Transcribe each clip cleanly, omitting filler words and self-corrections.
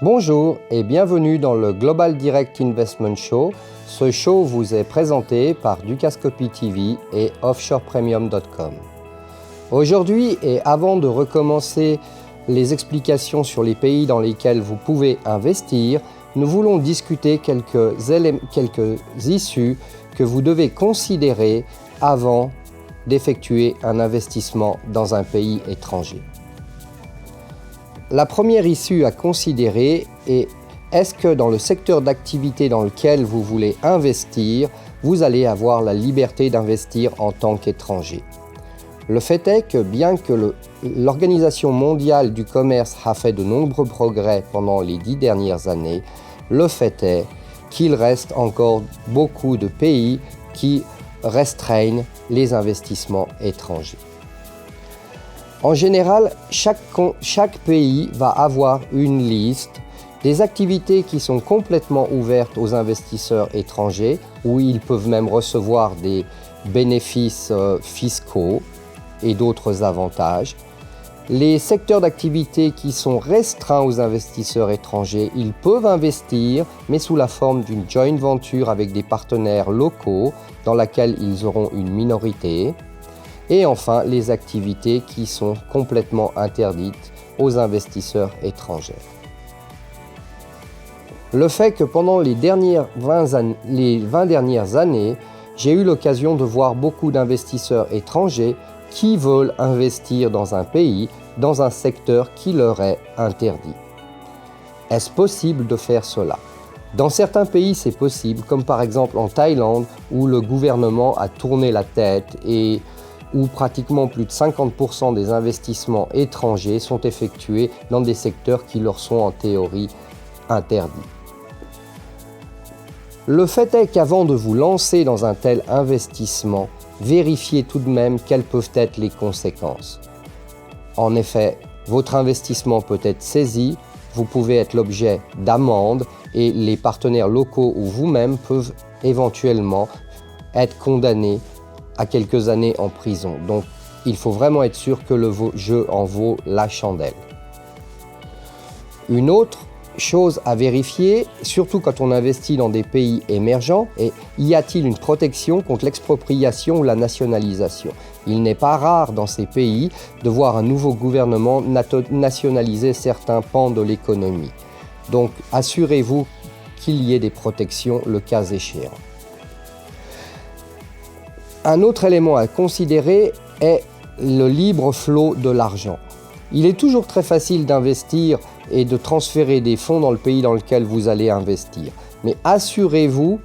Bonjour et bienvenue dans le Global Direct Investment Show. Ce show vous est présenté par Dukascopy TV et offshorepremium.com. Aujourd'hui, et avant de recommencer les explications sur les pays dans lesquels vous pouvez investir, nous voulons discuter quelques issues que vous devez considérer avant d'effectuer un investissement dans un pays étranger. La première issue à considérer est: est-ce que dans le secteur d'activité dans lequel vous voulez investir, vous allez avoir la liberté d'investir en tant qu'étranger? Le fait est que bien que l'Organisation mondiale du commerce a fait de nombreux progrès pendant les 10 dernières années, le fait est qu'il reste encore beaucoup de pays qui restreignent les investissements étrangers. En général, chaque pays va avoir une liste des activités qui sont complètement ouvertes aux investisseurs étrangers, où ils peuvent même recevoir des bénéfices fiscaux et d'autres avantages. Les secteurs d'activité qui sont restreints aux investisseurs étrangers, ils peuvent investir, mais sous la forme d'une joint venture avec des partenaires locaux dans laquelle ils auront une minorité. Et enfin, les activités qui sont complètement interdites aux investisseurs étrangers. Le fait que pendant les 20 dernières années, j'ai eu l'occasion de voir beaucoup d'investisseurs étrangers qui veulent investir dans un pays, dans un secteur qui leur est interdit. Est-ce possible de faire cela? Dans certains pays, c'est possible, comme par exemple en Thaïlande, où le gouvernement a tourné la tête et où pratiquement plus de 50% des investissements étrangers sont effectués dans des secteurs qui leur sont en théorie interdits. Le fait est qu'avant de vous lancer dans un tel investissement, vérifiez tout de même quelles peuvent être les conséquences. En effet, votre investissement peut être saisi, vous pouvez être l'objet d'amendes et les partenaires locaux ou vous-même peuvent éventuellement être condamnés à quelques années en prison. Donc, il faut vraiment être sûr que le jeu en vaut la chandelle. Une autre chose à vérifier, surtout quand on investit dans des pays émergents, est: y a-t-il une protection contre l'expropriation ou la nationalisation? Il n'est pas rare dans ces pays de voir un nouveau gouvernement nationaliser certains pans de l'économie. Donc, assurez-vous qu'il y ait des protections le cas échéant. Un autre élément à considérer est le libre flot de l'argent. Il est toujours très facile d'investir et de transférer des fonds dans le pays dans lequel vous allez investir. Mais assurez-vous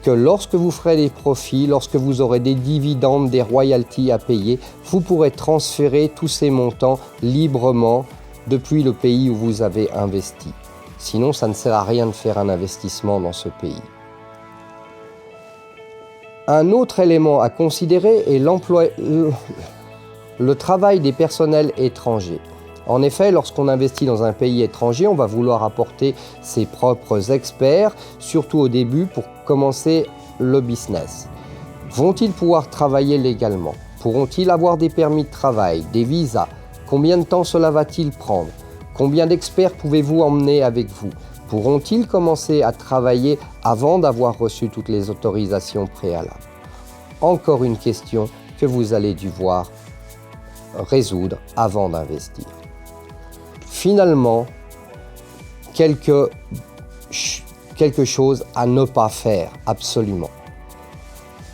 que lorsque vous ferez des profits, lorsque vous aurez des dividendes, des royalties à payer, vous pourrez transférer tous ces montants librement depuis le pays où vous avez investi. Sinon, ça ne sert à rien de faire un investissement dans ce pays. Un autre élément à considérer est le travail des personnels étrangers. En effet, lorsqu'on investit dans un pays étranger, on va vouloir apporter ses propres experts, surtout au début pour commencer le business. Vont-ils pouvoir travailler légalement? Pourront-ils avoir des permis de travail, des visas? Combien de temps cela va-t-il prendre? Combien d'experts pouvez-vous emmener avec vous? Pourront-ils commencer à travailler avant d'avoir reçu toutes les autorisations préalables? Encore une question que vous allez devoir résoudre avant d'investir. Finalement, quelque chose à ne pas faire, absolument.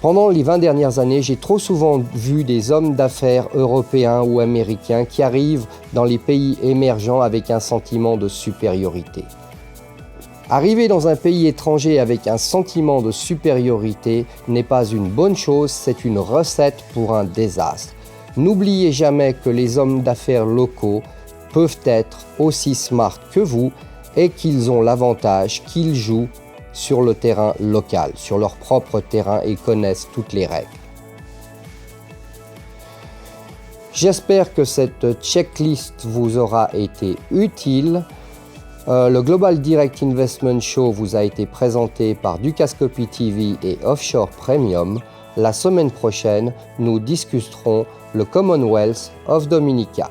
Pendant les 20 dernières années, j'ai trop souvent vu des hommes d'affaires européens ou américains qui arrivent dans les pays émergents avec un sentiment de supériorité. Arriver dans un pays étranger avec un sentiment de supériorité n'est pas une bonne chose, c'est une recette pour un désastre. N'oubliez jamais que les hommes d'affaires locaux peuvent être aussi smart que vous et qu'ils ont l'avantage qu'ils jouent sur le terrain local, sur leur propre terrain et connaissent toutes les règles. J'espère que cette checklist vous aura été utile. Le Global Direct Investment Show vous a été présenté par Dukascopy TV et Offshore Premium. La semaine prochaine, nous discuterons le Commonwealth of Dominica.